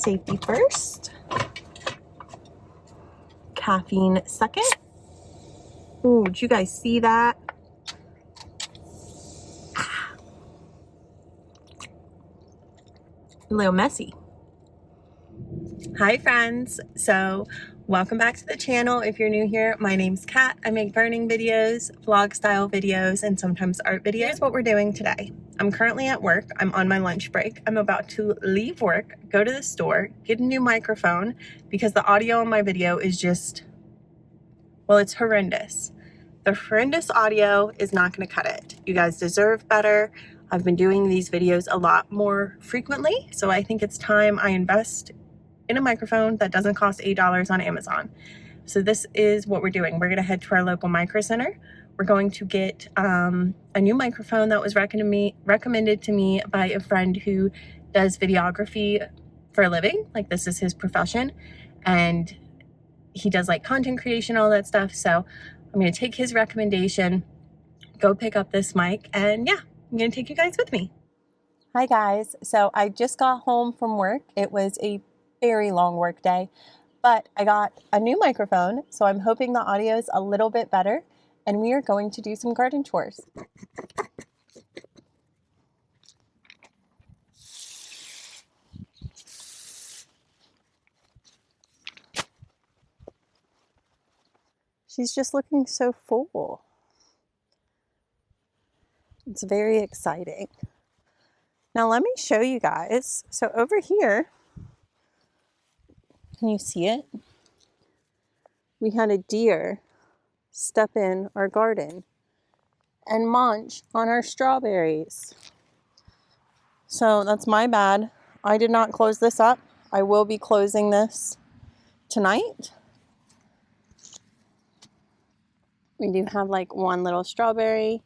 Safety first. Caffeine second. Ooh, did you guys see that? A little messy. Hi friends, so welcome back to the channel. If you're new here, my name's Kat. I make burning videos, vlog style videos, and sometimes art videos. Here's what we're doing today. I'm currently at work. I'm on my lunch break. I'm about to leave work, go to the store, get a new microphone because the audio on my video is just, well, it's horrendous. The horrendous audio is not going to cut it. You guys deserve better. I've been doing these videos a lot more frequently, so I think it's time I invest in a microphone that doesn't cost $8 on Amazon. So this is what we're doing. We're going to head to our local micro center. We're going to get a new microphone that was recommended to me by a friend who does videography for a living. Like, this is his profession, and he does like content creation, all that stuff. So I'm going to take his recommendation, go pick up this mic, and yeah, I'm going to take you guys with me. Hi guys. So I just got home from work. It was a very long work day, but I got a new microphone, so I'm hoping the audio is a little bit better, and we are going to do some garden chores. She's just looking so full. It's very exciting. Now let me show you guys. So over here, can you see it? We had a deer step in our garden and munch on our strawberries. So that's my bad. I did not close this up. I will be closing this tonight. We do have like one little strawberry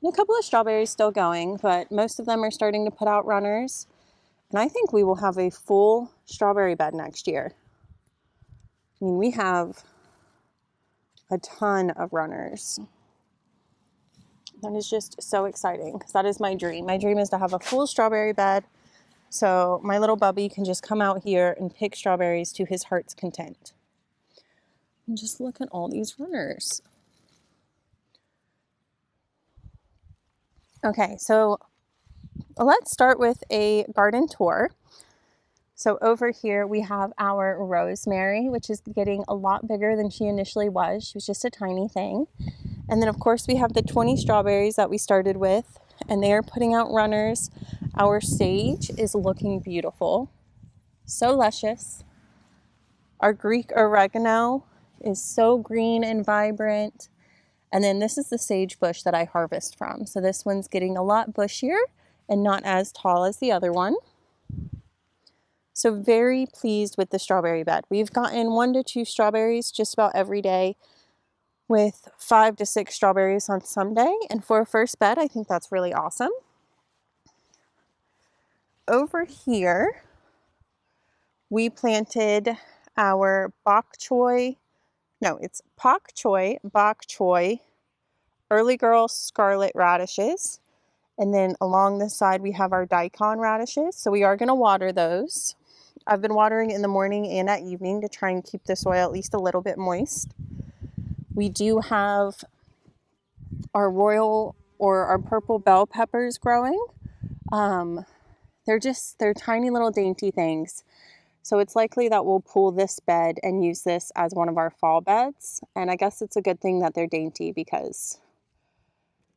and a couple of strawberries still going, but most of them are starting to put out runners. And I think we will have a full strawberry bed next year. I mean, we have a ton of runners. That is just so exciting because that is my dream. My dream is to have a full strawberry bed so my little bubby can just come out here and pick strawberries to his heart's content. And just look at all these runners. Okay, so let's start with a garden tour. So over here we have our rosemary, which is getting a lot bigger than she initially was. She was just a tiny thing. And then of course we have the 20 strawberries that we started with, and they are putting out runners. Our sage is looking beautiful, so luscious. Our Greek oregano is so green and vibrant. And then this is the sage bush that I harvest from. So this one's getting a lot bushier and not as tall as the other one. So very pleased with the strawberry bed. We've gotten 1 to 2 strawberries just about every day, with 5 to 6 strawberries on some day. And for a first bed, I think that's really awesome. Over here, we planted our bok choy, early girl scarlet radishes. And then along this side, we have our daikon radishes. So we are going to water those. I've been watering in the morning and at evening to try and keep the soil at least a little bit moist. We do have our our purple bell peppers growing. They're tiny little dainty things. So it's likely that we'll pull this bed and use this as one of our fall beds. And I guess it's a good thing that they're dainty because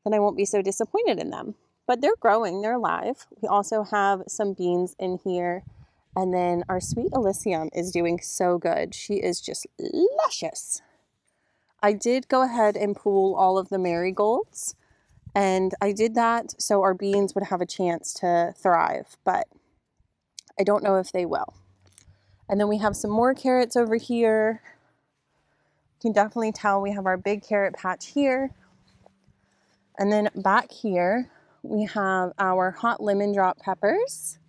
then I won't be so disappointed in them. But they're growing, they're alive. We also have some beans in here. And then our sweet Elysium is doing so good. She is just luscious. I did go ahead and pull all of the marigolds, and I did that so our beans would have a chance to thrive, but I don't know if they will. And then we have some more carrots over here. You can definitely tell we have our big carrot patch here. And then back here, we have our hot lemon drop peppers.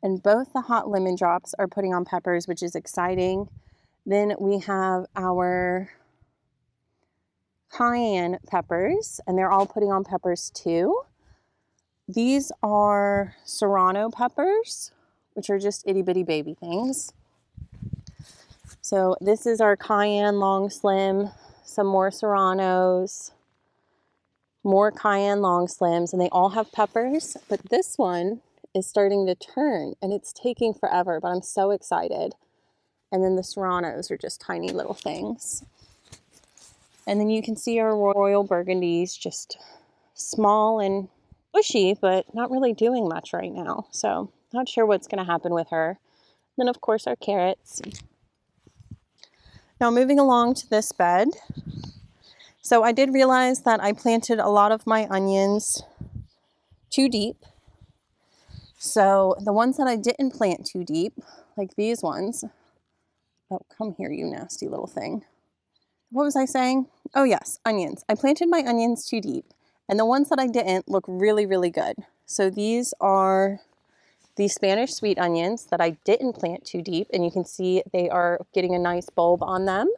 And both the hot lemon drops are putting on peppers, which is exciting. Then we have our cayenne peppers, and they're all putting on peppers too. These are serrano peppers, which are just itty bitty baby things. So this is our cayenne long slim, some more serranos, more cayenne long slims, and they all have peppers, but this one is starting to turn and it's taking forever, but I'm so excited. And then the serranos are just tiny little things. And then you can see our royal burgundies, just small and bushy, but not really doing much right now. So not sure what's going to happen with her. And then of course our carrots. Now moving along to this bed. So I did realize that I planted a lot of my onions too deep. So the ones that I didn't plant too deep, like these ones. Oh, come here, you nasty little thing. What was I saying? Oh yes, onions. I planted my onions too deep, and the ones that I didn't look really, really good. So these are the Spanish sweet onions that I didn't plant too deep, and you can see they are getting a nice bulb on them.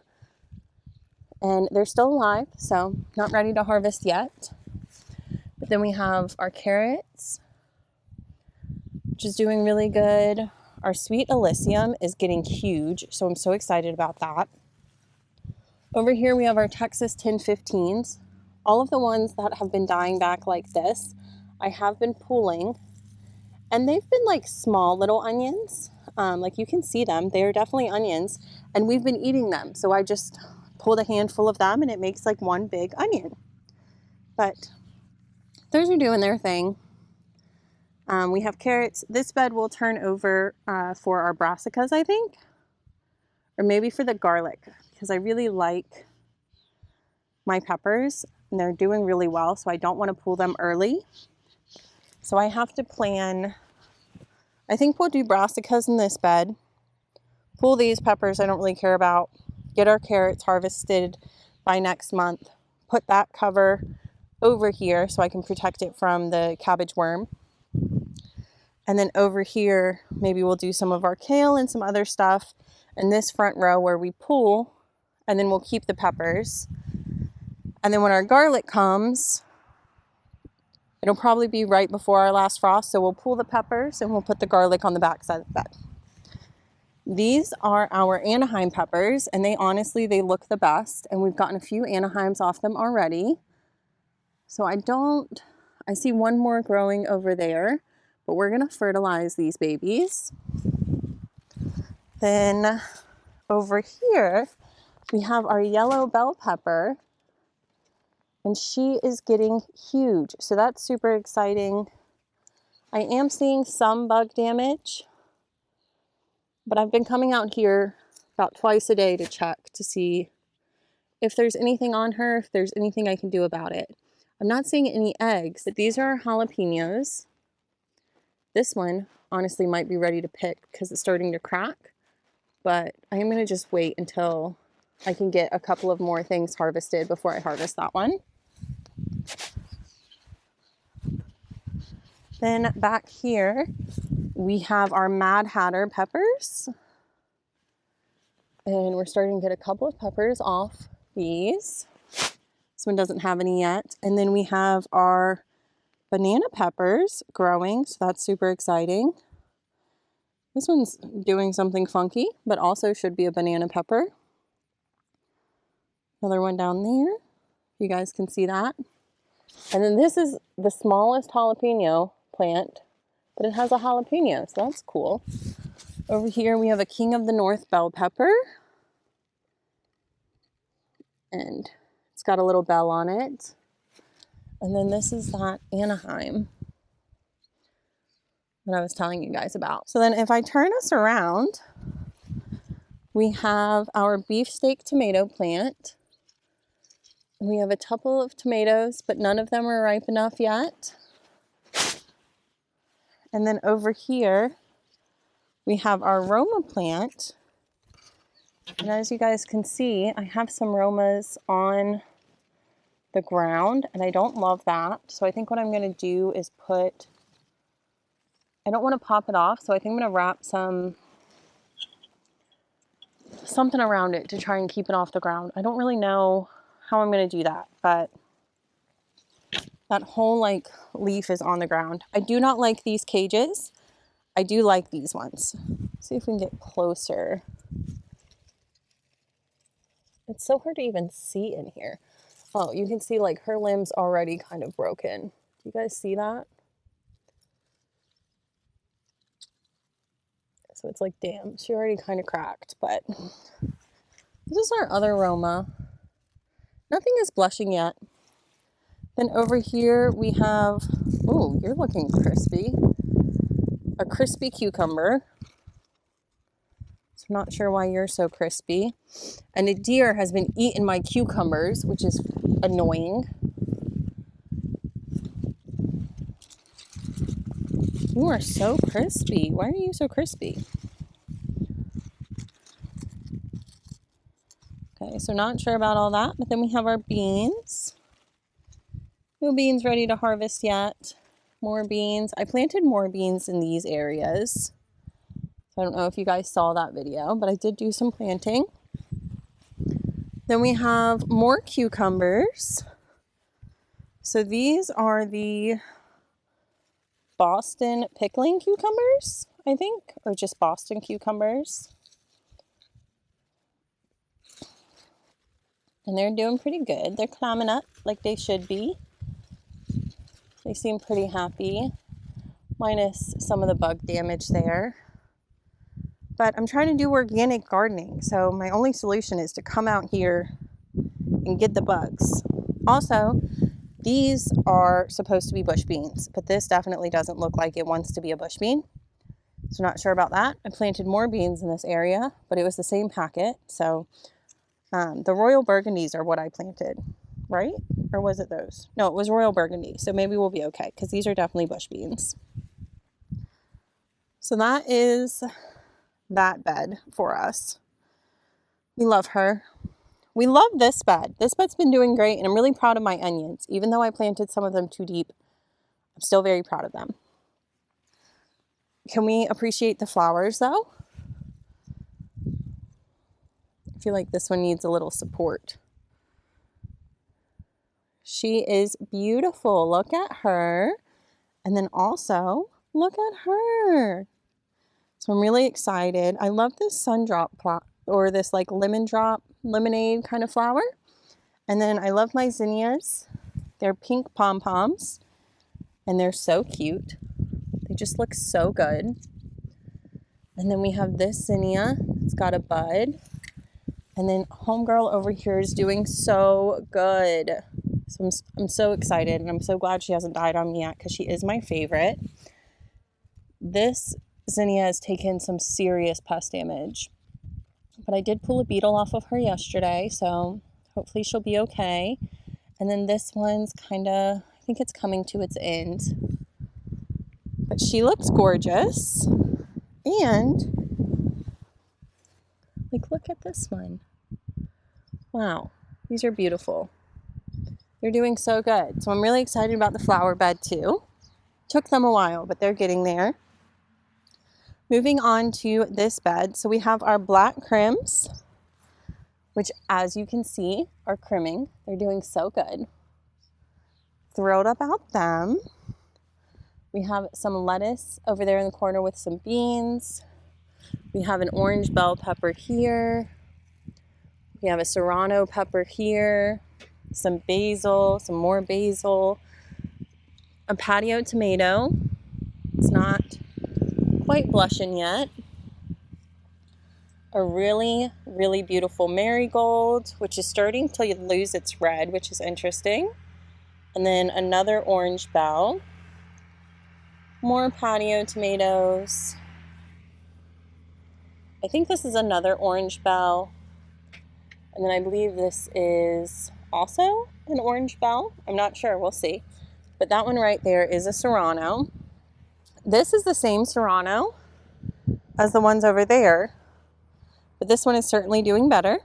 And they're still alive, so not ready to harvest yet. But then we have our carrots, which is doing really good. Our sweet Elysium is getting huge, so I'm so excited about that. Over here we have our Texas 1015s. All of the ones that have been dying back like this, I have been pulling, and they've been like small little onions. Like you can see them, they are definitely onions, and we've been eating them. So I just pulled a handful of them and it makes like one big onion. But those are doing their thing. We have carrots. This bed will turn over for our brassicas, I think, or maybe for the garlic, because I really like my peppers and they're doing really well, so I don't want to pull them early. So I have to plan, I think we'll do brassicas in this bed, pull these peppers I don't really care about, get our carrots harvested by next month, put that cover over here so I can protect it from the cabbage worm. And then over here, maybe we'll do some of our kale and some other stuff in this front row where we pull, and then we'll keep the peppers. And then when our garlic comes, it'll probably be right before our last frost, so we'll pull the peppers and we'll put the garlic on the back side of the bed. These are our Anaheim peppers, and they honestly, they look the best, and we've gotten a few Anaheims off them already. So I see one more growing over there, but we're gonna fertilize these babies. Then over here, we have our yellow bell pepper, and she is getting huge. So that's super exciting. I am seeing some bug damage, but I've been coming out here about twice a day to check to see if there's anything on her, if there's anything I can do about it. I'm not seeing any eggs, but these are jalapenos. This one honestly might be ready to pick because it's starting to crack, but I am gonna just wait until I can get a couple of more things harvested before I harvest that one. Then back here, we have our Mad Hatter peppers. And we're starting to get a couple of peppers off these. This one doesn't have any yet. And then we have our banana peppers growing, so that's super exciting. This one's doing something funky, but also should be a banana pepper. Another one down there. You guys can see that. And then this is the smallest jalapeno plant, but it has a jalapeno, so that's cool. Over here we have a King of the North bell pepper. And it's got a little bell on it. And then this is that Anaheim that I was telling you guys about. So then if I turn us around, we have our beefsteak tomato plant. We have a couple of tomatoes, but none of them are ripe enough yet. And then over here, we have our Roma plant. And as you guys can see, I have some Romas on the ground, and I don't love that. So I think what I'm going to do is I don't want to pop it off, so I think I'm going to wrap something around it to try and keep it off the ground. I don't really know how I'm going to do that, but that whole leaf is on the ground. I do not like these cages. I do like these ones. Let's see if we can get closer. It's so hard to even see in here. Oh, you can see like her limbs already kind of broken. Do you guys see that? So it's like, damn, she already kind of cracked, but this is our other Roma. Nothing is blushing yet. Then over here we have, oh, you're looking crispy. A crispy cucumber. So I'm not sure why you're so crispy. And a deer has been eating my cucumbers, which is annoying. You are so crispy. Why are you so crispy? Okay, so not sure about all that, but then we have our beans. No beans ready to harvest yet. More beans. I planted more beans in these areas. So I don't know if you guys saw that video, but I did do some planting. Then we have more cucumbers. So these are the Boston pickling cucumbers, I think, or just Boston cucumbers. And they're doing pretty good. They're climbing up like they should be. They seem pretty happy, minus some of the bug damage there. But I'm trying to do organic gardening, so my only solution is to come out here and get the bugs. Also, these are supposed to be bush beans, but this definitely doesn't look like it wants to be a bush bean. So not sure about that. I planted more beans in this area, but it was the same packet. So the Royal Burgundies are what I planted, right? Or was it those? No, it was Royal Burgundy. So maybe we'll be okay because these are definitely bush beans. So that is that bed for us. We love her. We love this bed. This bed's been doing great, and I'm really proud of my onions. Even though I planted some of them too deep, I'm still very proud of them. Can we appreciate the flowers though? I feel like this one needs a little support. She is beautiful. Look at her. And then also, look at her. So I'm really excited. I love this sundrop or this like lemonade kind of flower. And then I love my zinnias. They're pink pom-poms and they're so cute. They just look so good. And then we have this zinnia. It's got a bud. And then homegirl over here is doing so good. So I'm so excited, and I'm so glad she hasn't died on me yet because she is my favorite. This zinnia has taken some serious pest damage, but I did pull a beetle off of her yesterday, so hopefully she'll be okay. And then this one's kind of, I think it's coming to its end, but she looks gorgeous. And like, look at this one. Wow, these are beautiful. They're doing so good. So I'm really excited about the flower bed too. Took them a while, but they're getting there. Moving on to this bed. So we have our black crims, which as you can see are crimming. They're doing so good. Thrilled about them. We have some lettuce over there in the corner with some beans. We have an orange bell pepper here. We have a serrano pepper here. Some basil, some more basil, a patio tomato. It's not quite blushing yet. A really, really beautiful marigold, which is starting to lose its red, which is interesting. And then another orange bell. More patio tomatoes. I think this is another orange bell. And then I believe this is also an orange bell. I'm not sure, we'll see. But that one right there is a serrano. This is the same serrano as the ones over there, but this one is certainly doing better.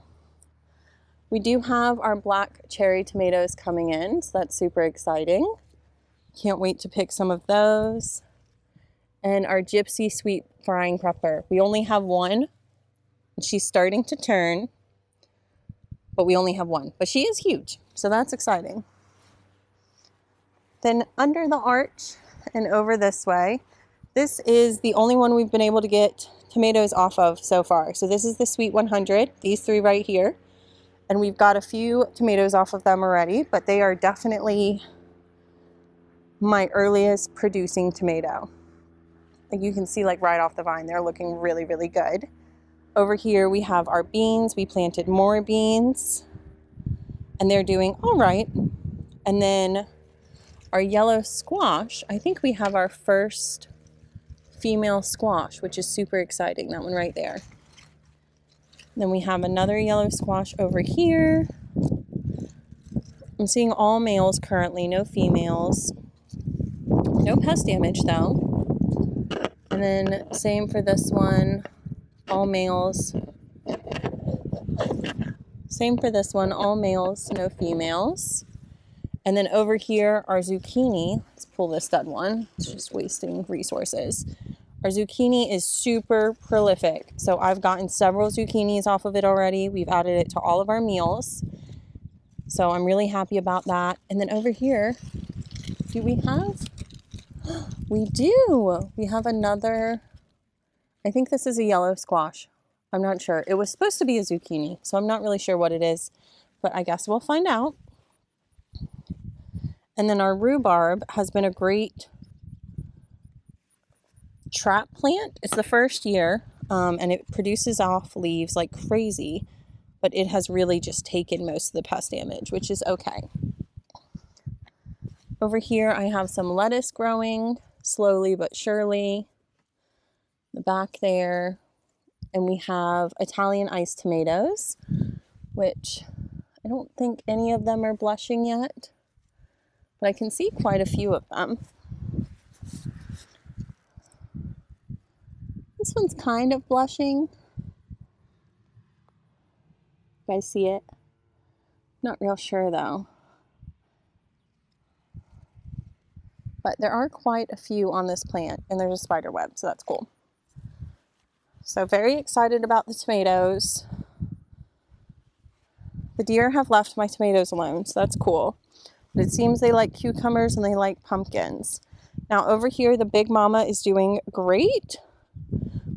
We do have our black cherry tomatoes coming in, so that's super exciting. Can't wait to pick some of those. And our gypsy sweet frying pepper. We only have one, and she's starting to turn. But we only have one. But she is huge, so that's exciting. Then under the arch and over this way, This is the only one we've been able to get tomatoes off of so far. So this is the Sweet 100, these three right here. And we've got a few tomatoes off of them already, but they are definitely my earliest producing tomato. Like you can see like right off the vine, they're looking really, really good. Over here we have our beans. We planted more beans and they're doing all right. And then our yellow squash, I think we have our first female squash, which is super exciting, that one right there. Then we have another yellow squash over here. I'm seeing all males currently, no females. No pest damage though. And then same for this one, all males. Same for this one, all males, no females. And then over here, our zucchini, let's pull this dead one. It's just wasting resources. Our zucchini is super prolific. So I've gotten several zucchinis off of it already. We've added it to all of our meals. So I'm really happy about that. And then over here, do we have? We do. We have another, I think this is a yellow squash. I'm not sure. It was supposed to be a zucchini, so I'm not really sure what it is, but I guess we'll find out. And then our rhubarb has been a great trap plant. It's the first year, and it produces off leaves like crazy, but it has really just taken most of the pest damage, which is okay. Over here, I have some lettuce growing slowly but surely. The back there. And we have Italian iced tomatoes, which I don't think any of them are blushing yet, but I can see quite a few of them. This one's kind of blushing. You guys see it? Not real sure though. But there are quite a few on this plant, and there's a spider web, so that's cool. So very excited about the tomatoes. The deer have left my tomatoes alone, so that's cool. But it seems they like cucumbers and they like pumpkins. Now over here, the big mama is doing great.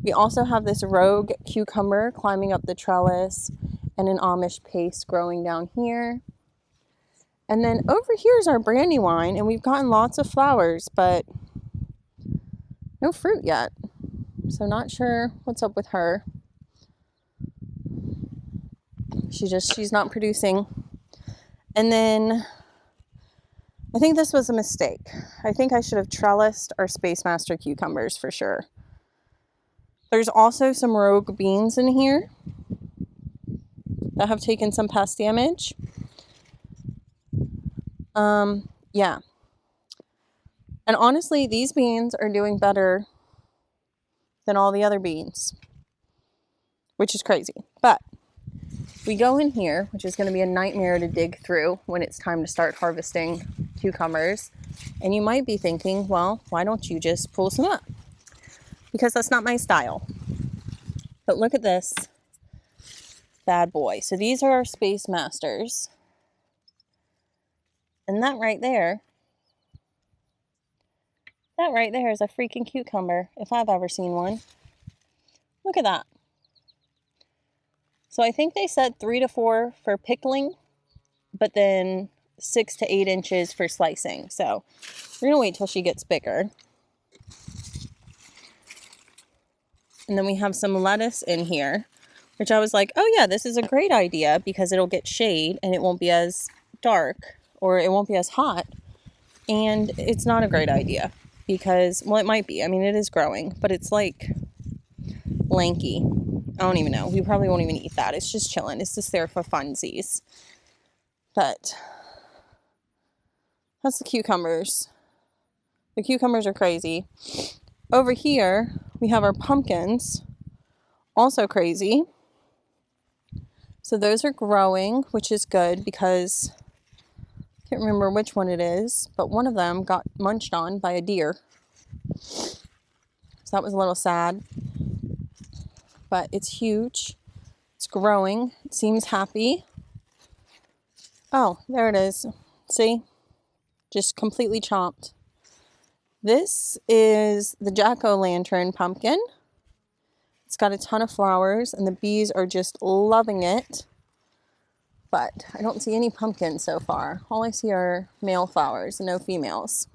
We also have this rogue cucumber climbing up the trellis and an Amish paste growing down here. And then over here is our brandywine, and we've gotten lots of flowers, but no fruit yet. So not sure what's up with her. She's not producing. And then I think this was a mistake. I think I should have trellised our Spacemaster cucumbers for sure. There's also some rogue beans in here that have taken some pest damage. Yeah. And honestly, these beans are doing better than all the other beans, which is crazy. But we go in here, which is going to be a nightmare to dig through when it's time to start harvesting cucumbers. And you might be thinking, well, why don't you just pull some up? Because that's not my style. But look at this bad boy. So these are our Spacemasters. And that right there is a freaking cucumber, if I've ever seen one. Look at that. So I think they said 3 to 4 for pickling, but then 6 to 8 inches for slicing. So we're gonna wait till she gets bigger. And then we have some lettuce in here, which I was like, oh yeah, this is a great idea because it'll get shade and it won't be as dark or it won't be as hot. And it's not a great idea because, well, it might be. I mean, it is growing, but it's like lanky. I don't even know. We probably won't even eat that. It's just chilling. It's just there for funsies. But that's the cucumbers. The cucumbers are crazy. Over here, we have our pumpkins. Also crazy. So those are growing, which is good because I can't remember which one it is, but one of them got munched on by a deer. So that was a little sad. But it's huge. It's growing. It seems happy. Oh, there it is. See? Just completely chopped. This is the jack-o'-lantern pumpkin. It's got a ton of flowers and the bees are just loving it. But I don't see any pumpkins so far. All I see are male flowers and no females.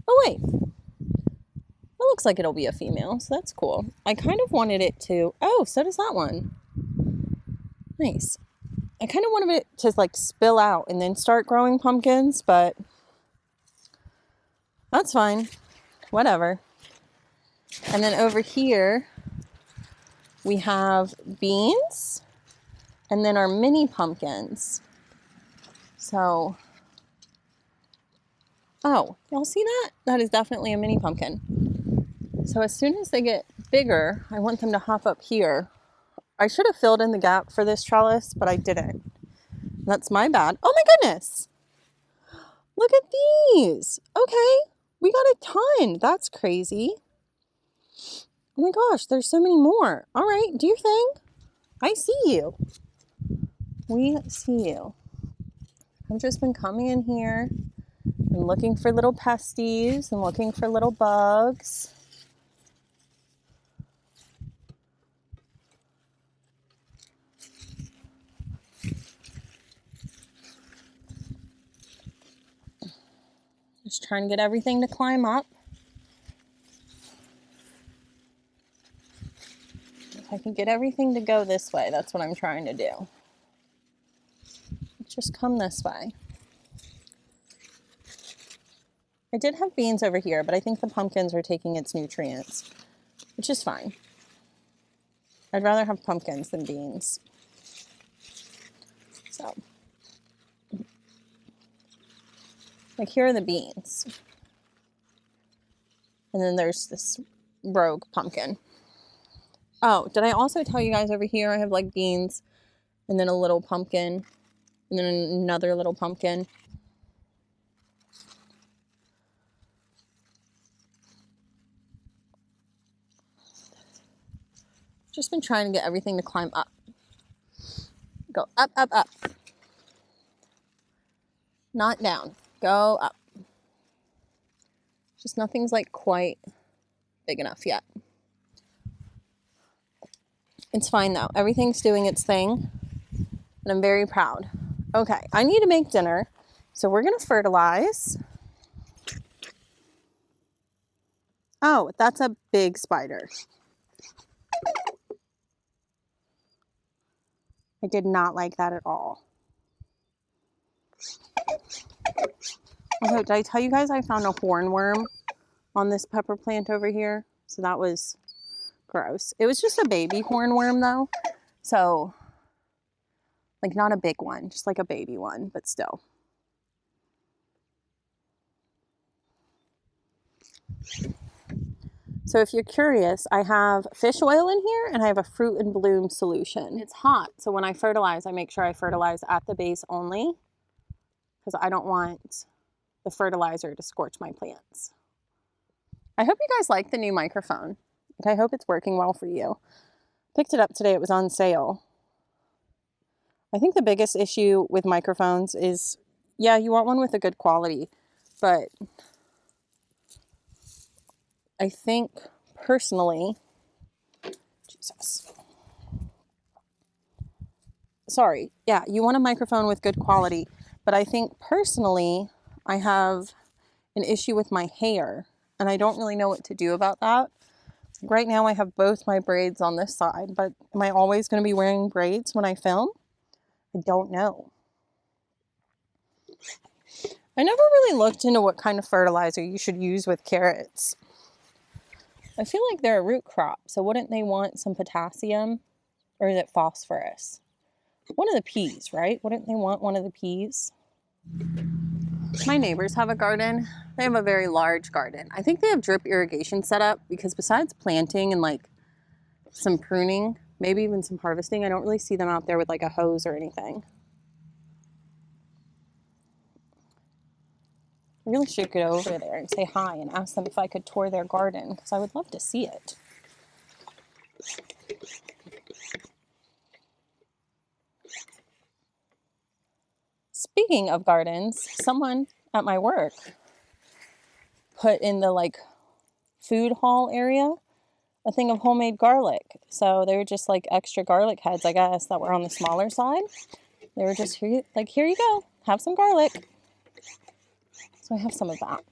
Oh wait, it looks like it'll be a female, so that's cool. I kind of wanted it to, oh, so does that one. Nice. I kind of wanted it to like spill out and then start growing pumpkins, but that's fine. Whatever. And then over here, we have beans and then our mini pumpkins. So, oh, y'all see that? That is definitely a mini pumpkin. So as soon as they get bigger, I want them to hop up here. I should have filled in the gap for this trellis, but I didn't. That's my bad. Oh my goodness. Look at these. Okay, we got a ton. That's crazy. Oh my gosh, there's so many more. All right, do your thing. I see you. We see you. I've just been coming in here and looking for little pesties and looking for little bugs. Just trying to get everything to climb up. If I can get everything to go this way, that's what I'm trying to do. Just come this way. I did have beans over here, but I think the pumpkins are taking its nutrients, which is fine. I'd rather have pumpkins than beans. So, like here are the beans. And then there's this rogue pumpkin. Oh, did I also tell you guys over here I have like beans and then a little pumpkin and then another little pumpkin. Just been trying to get everything to climb up. Go up, up, up. Not down. Go up. Just nothing's like quite big enough yet. It's fine though. Everything's doing its thing. And I'm very proud. Okay, I need to make dinner. So we're going to fertilize. Oh, that's a big spider. I did not like that at all. Also, did I tell you guys I found a hornworm on this pepper plant over here? So that was gross. It was just a baby hornworm though. So, like not a big one, just like a baby one, but still. So if you're curious, I have fish oil in here and I have a fruit and bloom solution. It's hot, so when I fertilize, I make sure I fertilize at the base only because I don't want the fertilizer to scorch my plants. I hope you guys like the new microphone. I hope it's working well for you. Picked it up today, it was on sale. I think the biggest issue with microphones is, yeah, you want one with a good quality, but I think personally, Jesus. Sorry, yeah, you want a microphone with good quality, but I think personally, I have an issue with my hair, and I don't really know what to do about that. Right now, I have both my braids on this side, but am I always going to be wearing braids when I film? I don't know. I never really looked into what kind of fertilizer you should use with carrots. I feel like they're a root crop, so wouldn't they want some potassium? Or is it phosphorus? One of the peas, right? Wouldn't they want one of the peas? My neighbors have a garden. They have a very large garden. I think they have drip irrigation set up because besides planting and like some pruning, maybe even some harvesting, I don't really see them out there with like a hose or anything. I really should go over there and say hi and ask them if I could tour their garden because I would love to see it. Speaking of gardens, someone at my work put in the like food hall area a thing of homemade garlic. So they were just like extra garlic heads, I guess, that were on the smaller side. They were just here, like, here you go, have some garlic. So I have some of that.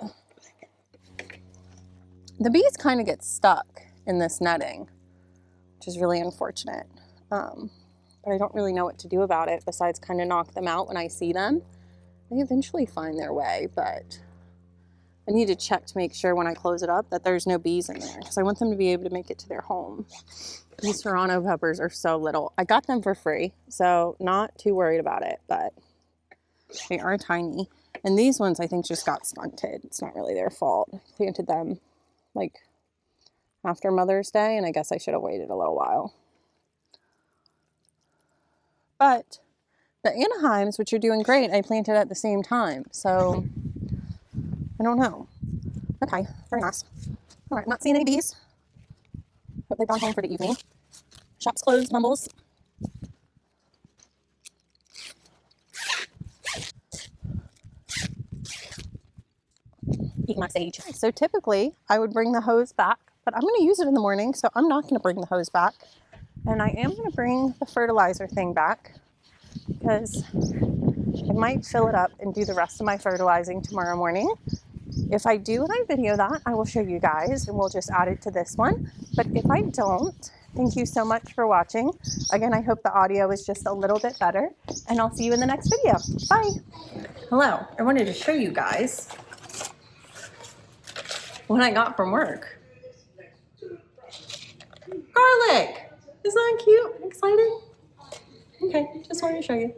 The bees kind of get stuck in this netting, which is really unfortunate. But I don't really know what to do about it besides kind of knock them out when I see them. They eventually find their way, but I need to check to make sure when I close it up that there's no bees in there, because I want them to be able to make it to their home. These Serrano peppers are so little. I got them for free, so not too worried about it, but they are tiny. And these ones I think just got stunted. It's not really their fault. I planted them like after Mother's Day, and I guess I should have waited a little while. But the Anaheims, which are doing great, I planted at the same time, so I don't know. Okay, very nice. All right, not seeing any bees. Hope they've gone home for the evening. Shop's closed, mumbles. Eat my sage. So typically, I would bring the hose back, but I'm going to use it in the morning, so I'm not going to bring the hose back. And I am going to bring the fertilizer thing back, because I might fill it up and do the rest of my fertilizing tomorrow morning. If I do and I video that, I will show you guys, and we'll just add it to this one. But if I don't, thank you so much for watching. Again, I hope the audio is just a little bit better, and I'll see you in the next video. Bye. Hello, I wanted to show you guys what I got from work. Garlic! Isn't that cute? Exciting? Okay, just wanted to show you.